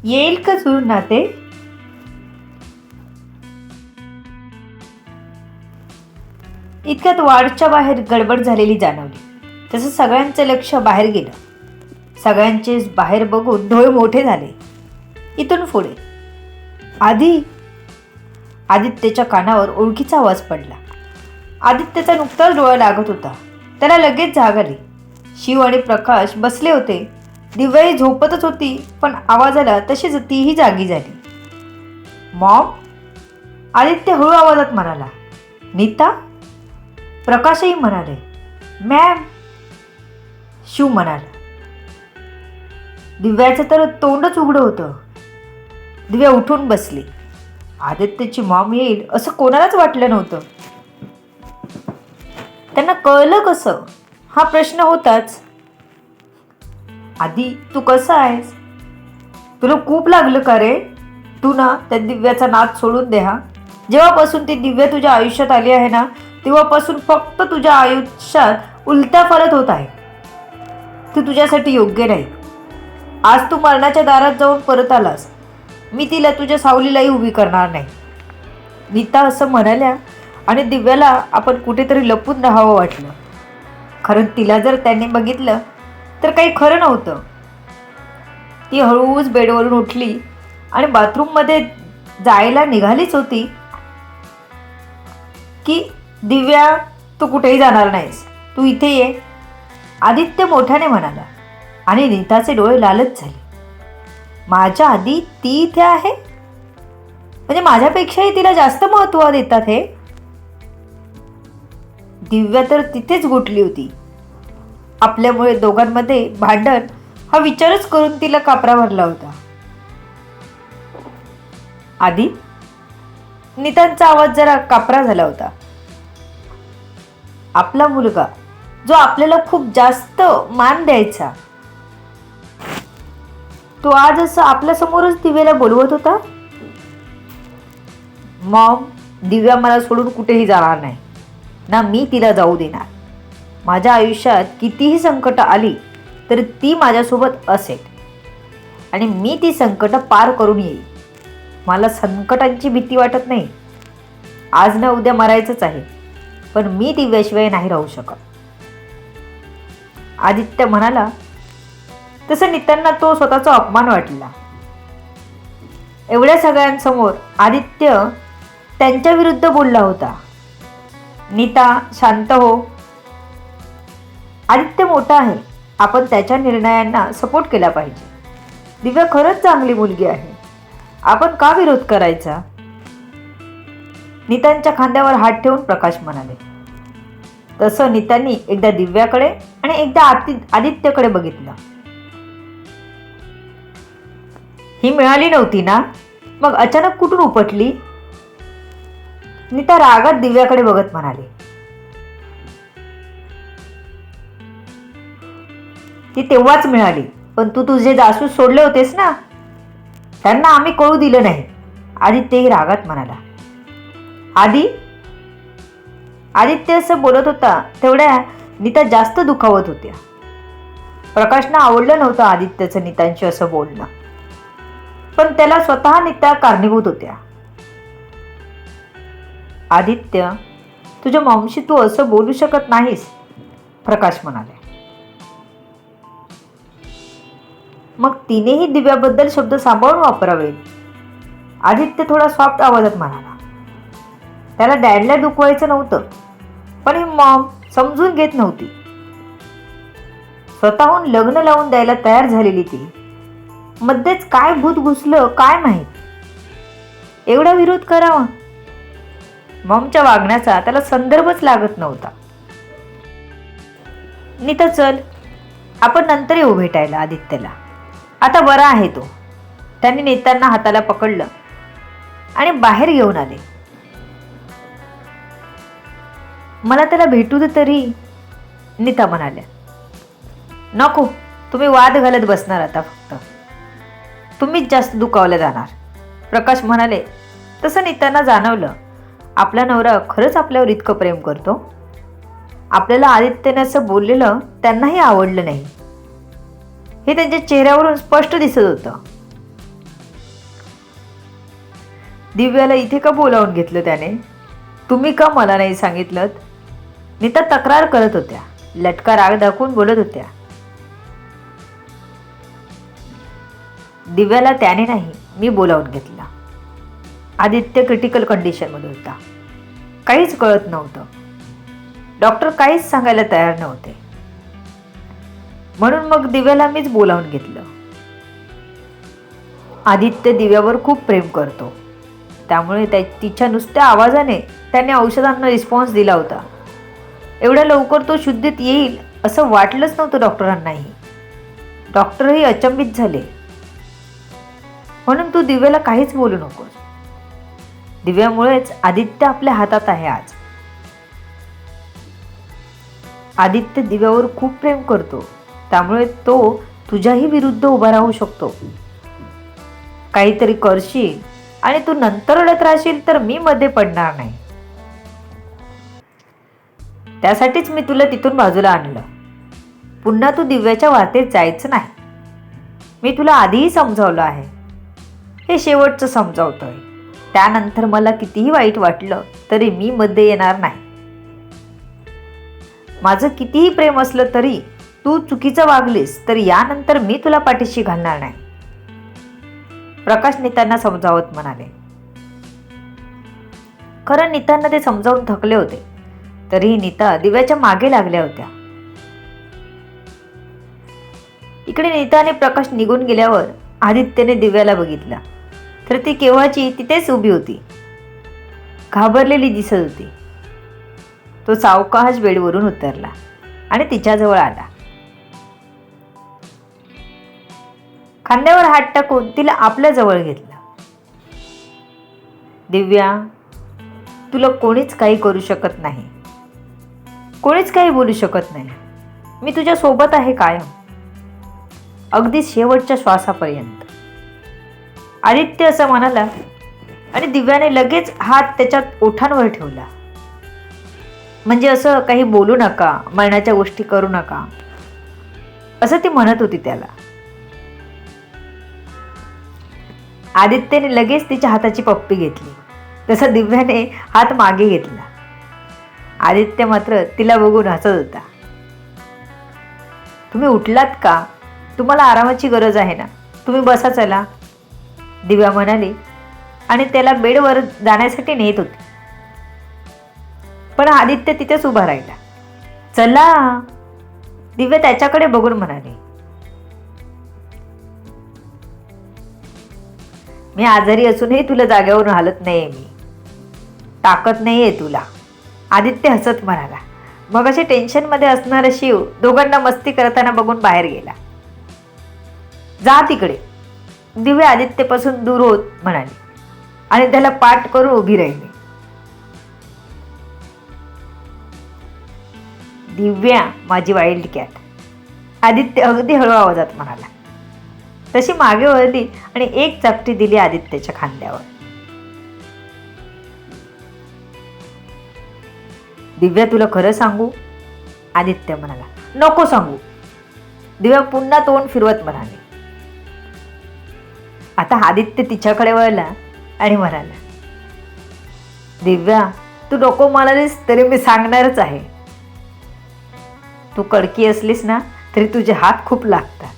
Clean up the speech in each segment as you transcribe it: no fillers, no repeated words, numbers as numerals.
येईल का जुळून नाते? इतक्यात वाडच्या बाहेर गडबड झालेली जाणवली. तसं सगळ्यांचं लक्ष बाहेर गेलं. सगळ्यांचेच बाहेर बघून डोळे मोठे झाले. इथून पुढे आदित्यच्या कानावर ओळखीचा आवाज पडला. आदित्यचा नुकताच डोळा लागत होता. त्याला लगेच जाग आली. शिव आणि प्रकाश बसले होते. दिव्याही झोपतच होती, पण आवाज आला तशीच तीही जागी झाली. मॉम? आदित्य हळू आवाजात म्हणाला. नीता? प्रकाशही म्हणाले, मॅम. शिव म्हणाला. दिव्याचं तर तोंडच उघडं होतं. दिव्या उठून बसली. आदित्यची मॉम येईल असं कोणालाच वाटलं नव्हतं. त्यांना कळलं कसं, हा प्रश्न होताच. आधी तू कसा आहेस? तुला खूप लागलं का रे? तू ना त्या दिव्याचा नाद सोडून दे. हा, जेव्हापासून ती दिव्या तुझ्या आयुष्यात आली आहे ना, तेव्हापासून फक्त तुझ्या आयुष्यात उलटा फरक होत आहे. ती तुझ्यासाठी योग्य नाही. आज तू मरणाच्या दारात जाऊन परत आलास. मी तिला तुझ्या सावलीलाही उभी करणार नाही. नीता असं म्हणाल्या आणि दिव्याला आपण कुठेतरी लपून राहावं वाटलं. खरं तिला जर त्याने बघितलं तर काही खरं नव्हतं. ती हळूच बेडवरून उठली आणि बाथरूममध्ये जायला निघालीच होती की दिव्या, तू कुठेही जाणार नाहीस, तू इथे ये, आदित्य मोठ्याने म्हणाला. आणि नीताचे डोळे लालच झाले. माझ्या आधी ती इथे आहे? म्हणजे माझ्यापेक्षाही तिला जास्त महत्त्व देतात हे? दिव्या तर तिथेच गुंतली होती. आपल्यामुळे दोघांमध्ये भांडण हा विचारच करून तिला कापरा भरला होता. आधी? नीतांचा आवाज जरा कापरा झाला होता. आपला मुलगा जो आपल्याला खूप जास्त मान द्यायचा, तो आज असं आपल्यासमोरच दिव्याला बोलवत होता. मॉम, दिव्या मला सोडून कुठेही जाणार नाही, ना मी तिला जाऊ देणार. माझ्या आयुष्यात कितीही संकट आली तर ती माझ्यासोबत असेल आणि मी ती संकट पार करून येईल. मला संकटांची भीती वाटत नाही. आज ना उद्या मरायचंच आहे, पण मी दिव्याशिवाय नाही राहू शकत. आदित्य म्हणाला. तसं नीतांना तो स्वतःचा अपमान वाटला. एवढ्या सगळ्यांसमोर आदित्य त्यांच्या विरुद्ध बोलला होता. नीता, शांत हो. आदित्य मोठा आहे, आपण त्याच्या निर्णयांना सपोर्ट केला पाहिजे. दिव्या खरंच चांगली मुलगी आहे, आपण का विरोध करायचा? नीतांच्या खांद्यावर हात ठेवून प्रकाश म्हणाले. तसं नीतांनी एकदा दिव्याकडे आणि एकदा आदित्यकडे बघितलं. ही मिळाली नव्हती ना, मग अचानक कुठून उपटली? नीता रागात दिव्याकडे बघत म्हणाली. ती तेव्हाच मिळाली, पण तू तुझे जासूस सोडले होतेस ना, त्यांना आम्ही कळू दिलं नाही. आदित्यही रागात म्हणाला. आदित्य असं बोलत होता तेवढ्या नीता जास्त दुखावत होत्या. प्रकाशना आवडलं नव्हतं आदित्यचं नीतांशी असं बोलणं, पण त्याला स्वतः नीता कारणीभूत होत्या. आदित्य, तुझ्या मॉमशी तू असं बोलू शकत नाहीस, प्रकाश म्हणाले. मग तिनेही दिव्याबद्दल शब्द सांभाळून वापरावे. आदित्य थोडा सॉफ्ट आवाजात म्हणाला. त्याला डॅडला दुखवायचं नव्हतं, पण ही मॉम समजून घेत नव्हती. स्वतःहून लग्न लावून द्यायला तयार झालेली ती मध्येच काय भूत घुसलं काय माहीत, एवढा विरोध करावा. मॉमच्या वागण्याचा त्याला संदर्भच लागत नव्हता. नीता, चल, आपण नंतर येऊ भेटायला आदित्यला. आता बरा आहे तो. त्यांनी नीतांना हाताला पकडलं आणि बाहेर घेऊन आले. मला त्याला भेटू दे तरी, नीता म्हणाल्या. नको, तुम्ही वाद घालत बसणार आता, फक्त तुम्हीच जास्त दुखावले जाणार, प्रकाश म्हणाले. तसं नीतांना जाणवलं, आपला नवरा खरंच आपल्यावर इतकं प्रेम करतो. आपल्याला आदित्यने असं बोललेलं त्यांनाही आवडलं नाही, हे त्यांच्या चेहऱ्यावरून स्पष्ट दिसत होतं. दिव्याला इथे का बोलावून घेतलं त्याने? तुम्ही का मला नाही सांगितलं? नीता तक्रार करत होत्या, लटका राग दाखवून बोलत होत्या. दिव्याला त्याने नाही, मी बोलावून घेतला. आदित्य क्रिटिकल कंडिशनमध्ये होता, काहीच कळत नव्हतं. डॉक्टर काहीच सांगायला तयार नव्हते. म्हणून मग दिव्याला मीच बोलावून घेतलं. आदित्य दिव्यावर खूप प्रेम करतो, त्यामुळे तिच्या नुसत्या आवाजाने त्याने औषधांना रिस्पॉन्स दिला होता. एवढ्या लवकर तो शुद्धीत येईल असं वाटलंच नव्हतं डॉक्टरांनाही. डॉक्टरही अचंबित झाले. म्हणून तू दिव्याला काहीच बोलू नकोस. दिव्यामुळेच आदित्य आपल्या हातात आहे आज. आदित्य दिव्यावर खूप प्रेम करतो, त्यामुळे तो तुझ्याही विरुद्ध उभा राहू शकतो. काहीतरी करशील आणि तू नंतर रडत राहशील तर मी मध्ये पडणार नाही. त्यासाठीच मी तुला तिथून बाजूला आणलं. पुन्हा तू दिव्याच्या वाटेत जायचं नाही. मी तुला आधीही समजावलं आहे, हे शेवटचं समजावतोय. त्यानंतर मला कितीही वाईट वाटलं तरी मी मध्ये येणार नाही. माझं कितीही प्रेम असलं तरी तू चुकीचं वागलीस तर यानंतर मी तुला पाठीशी घालणार नाही. प्रकाश नीतांना समजावत म्हणाले. खरं नीतांना ते समजावून थकले होते, तरीही नीता दिव्याच्या मागे लागल्या होत्या. इकडे नीता आणि प्रकाश निघून गेल्यावर आदित्यने दिव्याला बघितला तर ती केव्हाची तिथेच उभी होती, घाबरलेली दिसत होती. तो सावकाश बेडवरून उतरला आणि तिच्याजवळ आला. खांद्यावर हात टाकून तिला आपल्या जवळ घेतला. दिव्या, तुला कोणीच काही करू शकत नाही, कोणीच काही बोलू शकत नाही. मी तुझ्या सोबत आहे कायम, अगदी शेवटच्या श्वासापर्यंत. आदित्य असं म्हणाला आणि दिव्याने लगेच हात त्याच्या ओठांवर ठेवला. म्हणजे असं काही बोलू नका, मरणाच्या गोष्टी करू नका, असं ती म्हणत होती त्याला. आदित्यने लगेच तिच्या हाताची पप्पी घेतली, तसं दिव्याने हात मागे घेतला. आदित्य मात्र तिला बघून हसत होता. तुम्ही उठलात का? तुम्हाला आरामाची गरज आहे ना, तुम्ही बसा चला, दिव्या म्हणाली आणि त्याला बेडवर जाण्यासाठी नेत होती. पण आदित्य तिथेच उभा राहिला. चला, दिव्या त्याच्याकडे बघून म्हणाली. मी आजारी असूनही तुला जाग्यावरून हालत नाहीये, मी ताकद नाहीये तुला, आदित्य हसत म्हणाला. मग असे टेन्शनमध्ये असणारा शिव दोघांना मस्ती करताना बघून बाहेर गेला. जा तिकडे, दिव्या आदित्यपासून दूर होत म्हणाली आणि त्याला पाठ करून उभी राहिली. दिव्या, माझी वाईल्ड कॅट, आदित्य अगदी हळू आवाजात म्हणाला. तशी मागे वळली आणि एक चापटी दिली आदित्यच्या खांद्यावर. दिव्या, तुला खरं सांगू? आदित्य म्हणाला. नको सांगू, दिव्या पुन्हा तोंड फिरवत म्हणाली. आता आदित्य तिच्याकडे वळला आणि म्हणाला. दिव्या, तू नको म्हणालीस तरी मी सांगणारच आहे. तू कडकी असलीस ना तरी तुझे हात खूप लागतात.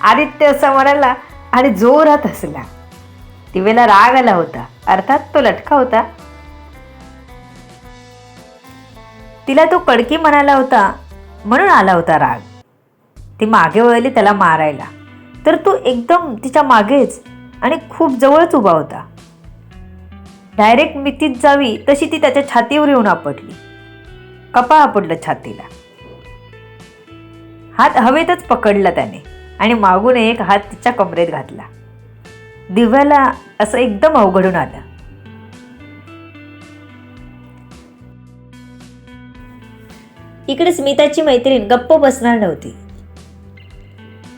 आदित्य असं म्हणाला आणि जोरात हसला. दिव्याला राग आला होता, अर्थात तो लटका होता. तिला तो कडकी म्हणाला होता म्हणून आला होता राग. ती मागे वळली त्याला मारायला, तर तो एकदम तिच्या मागेच आणि खूप जवळच उभा होता. डायरेक्ट मितीत जावी तशी ती त्याच्या छातीवर येऊन आपटली. कपाळ आपटलं छातीला. हात हवेतच पकडला त्याने आणि मागून एक हात तिच्या कमरेत घातला. दिव्याला असं एकदम अवघडून आलं. इकडे स्मिताची मैत्रीण गप्प बसणार नव्हती.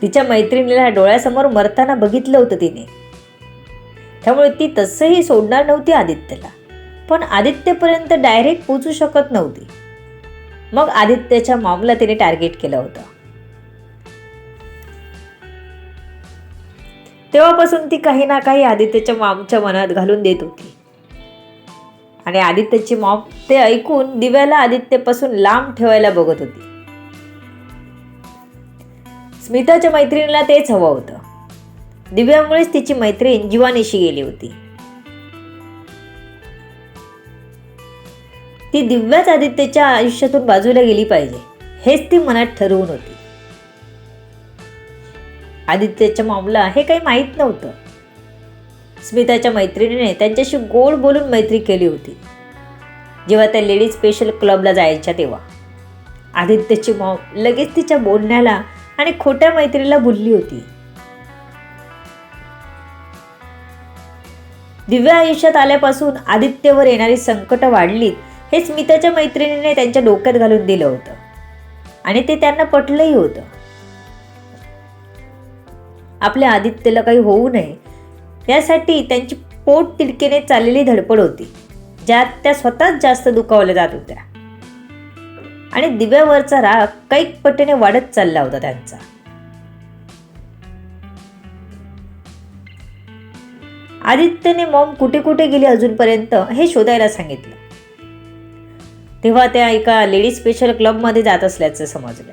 तिच्या मैत्रिणीला डोळ्यासमोर मरताना बघितलं होतं तिने, त्यामुळे ती तसंही सोडणार नव्हती आदित्यला. पण आदित्यपर्यंत डायरेक्ट पोचू शकत नव्हती. मग आदित्यच्या मॉमला तिने टार्गेट केलं होतं. तेव्हापासून ती काही ना काही आदित्यच्या मॉमच्या मनात घालून देत होती. आणि आदित्यची मॉम ते ऐकून दिव्याला आदित्यपासून लांब ठेवायला बघत होती. स्मिताच्या मैत्रिणीला तेच हवं होतं. दिव्यामुळेच तिची मैत्रीण जीवानीशी गेली होती. ती दिव्याच आदित्यच्या आयुष्यातून बाजूला गेली पाहिजे हेच ती मनात ठरवून होती. आदित्यच्या मॉमला हे काही माहीत नव्हतं. स्मिताच्या मैत्रिणीने त्यांच्याशी गोड बोलून मैत्री केली होती. जेव्हा त्या लेडीज स्पेशल क्लबला जायच्या तेव्हा आदित्यची मॉम लगेच तिच्या बोलण्याला आणि खोट्या मैत्रीला भुलली होती. दिव्या आयुष्यात आल्यापासून आदित्यवर येणारी संकट वाढलीत हे स्मिताच्या मैत्रिणीने त्यांच्या डोक्यात घालून दिलं होतं आणि ते त्यांना पटलंही होतं. आपल्या आदित्यला काही होऊ नये यासाठी त्यांची पोट तिडकीने चाललेली धडपड होती, ज्यात त्या स्वतःच जास्त दुखावल्या जात होत्या आणि दिव्यावरचा राग कैक पटीने वाढत चालला होता त्यांचा. आदित्यने मॉम कुठे कुठे गेली अजूनपर्यंत हे शोधायला सांगितलं. तेव्हा त्या एका लेडीज स्पेशल क्लबमध्ये जात असल्याचं समजलं.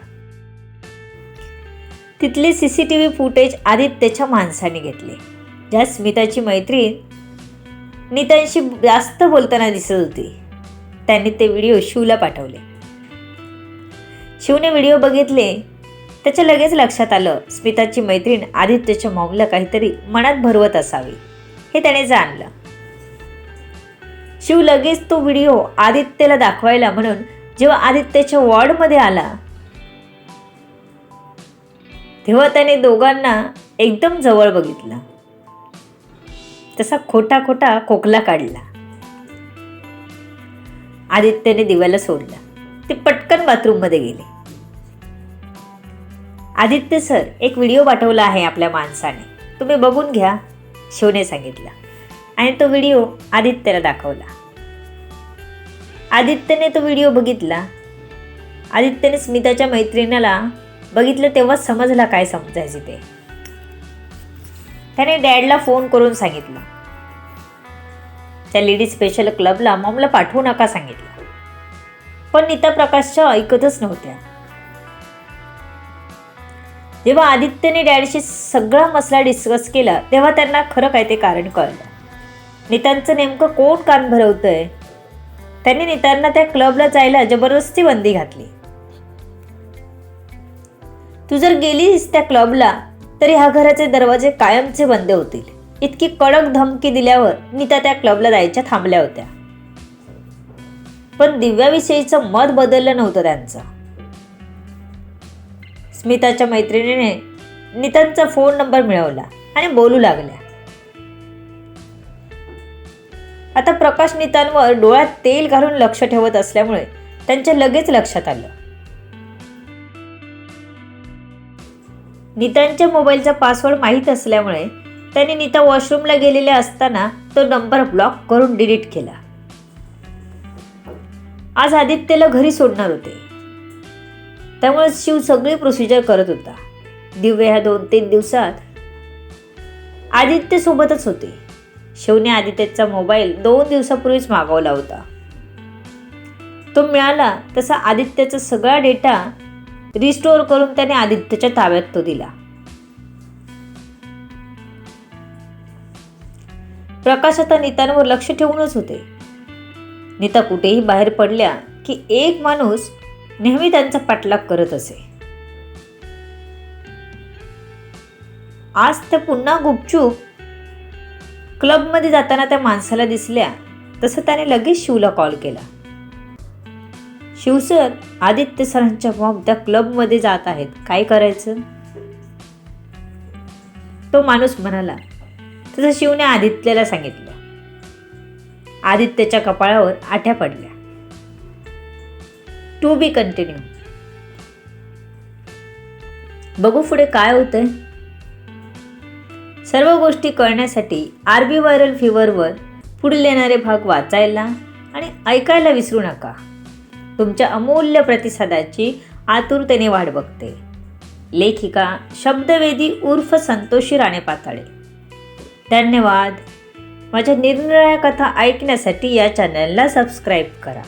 तिथले CCTV फुटेज आदित्यच्या माणसाने घेतले, ज्यात स्मिताची मैत्रीण नीतांशी जास्त बोलताना दिसत होती. त्यांनी ते व्हिडिओ शिवला पाठवले. शिवने व्हिडिओ बघितले. त्याच्या लगेच लक्षात आलं स्मिताची मैत्रीण आदित्यच्या मॉमला काहीतरी मनात भरवत असावी हे त्याने जाणलं. शिव लगेच तो व्हिडिओ आदित्यला दाखवायला म्हणून जेव्हा आदित्यच्या वॉर्डमध्ये आला तेव्हा त्याने दोघांना एकदम जवळ बघितलं. तसा खोटा खोटा खोकला काढला. आदित्यने दिव्याला सोडलं. ते पटकन बाथरूममध्ये गेले. आदित्य सर, एक व्हिडिओ पाठवला आहे आपल्या माणसाने, तुम्ही बघून घ्या, शिवने सांगितलं आणि तो व्हिडिओ आदित्यला दाखवला. आदित्यने तो व्हिडिओ बघितला. आदित्यने स्मिताच्या मैत्रिणीला बघितलं तेव्हा समजला काय समजायचे ते. त्याने डॅडला फोन करून सांगितलं. त्या लेडीज स्पेशल क्लबला मॉमला पाठवू नका सांगितलं, पण नीता प्रकाशच्या ऐकतच नव्हत्या. जेव्हा आदित्यने डॅडशी सगळा मसला डिस्कस केला तेव्हा त्यांना खरं काय ते कारण कळलं. नीतांचं नेमकं कोण कान भरवतंय. त्यांनी नीतांना त्या क्लबला जायला जबरदस्ती बंदी घातली. तू जर गेलीस त्या क्लबला तरी ह्या घराचे दरवाजे कायमचे बंद होतील, इतकी कडक धमकी दिल्यावर नीता त्या क्लबला जायच्या थांबल्या होत्या. पण दिव्याविषयीचं मत बदललं नव्हतं त्यांचं. स्मिताच्या मैत्रिणीने नीतांचा फोन नंबर मिळवला आणि बोलू लागल्या. आता प्रकाश नीतांवर डोळ्यात तेल घालून लक्ष ठेवत असल्यामुळे त्यांच्या लगेच लक्षात आलं. नीतांच्या मोबाईलचा पासवर्ड माहीत असल्यामुळे त्यांनी नीता वॉशरूमला गेलेल्या असताना तो नंबर ब्लॉक करून डिलीट केला. आज आदित्यला घरी सोडणार होते, त्यामुळे शिव सगळी प्रोसिजर करत होता. दिव्या ह्या 2-3 दिवसात आदित्य सोबतच होते. शिवने आदित्यचा मोबाईल 2 दिवसापूर्वीच मागवला होता. तो मिळाला तसा आदित्यचा सगळा डेटा रिस्टोअर करून त्याने आदित्यच्या ताब्यात तो दिला. प्रकाश आता नीतांवर लक्ष ठेवूनच होते. नीता कुठेही बाहेर पडल्या की एक माणूस नेहमी त्यांचा पाठलाग करत असे. आज त्या पुन्हा गुपचूप क्लबमध्ये जाताना त्या माणसाला दिसल्या. तसं त्याने लगेच शिवला कॉल केला. शिव सर, आदित्य सरांच्या मॉम त्या क्लबमध्ये जात आहेत, काय करायचं? तो माणूस म्हणाला. तसं शिवने आदित्यला सांगितलं. आदित्यच्या कपाळावर आठ्या पडल्या. To be continue. बघू पुढे काय होतंय. सर्व गोष्टी कळण्यासाठी RB व्हायरल फीवरवर पुढील येणारे भाग वाचायला आणि ऐकायला विसरू नका. तुमच्या अमूल्य प्रतिसादाची आतुरतेने वाट बघते. लेखिका शब्दवेदी उर्फ संतोषी राणे पाताळे. धन्यवाद. माझ्या निरनिराळ्या कथा ऐकण्यासाठी या चॅनलला सबस्क्राईब करा.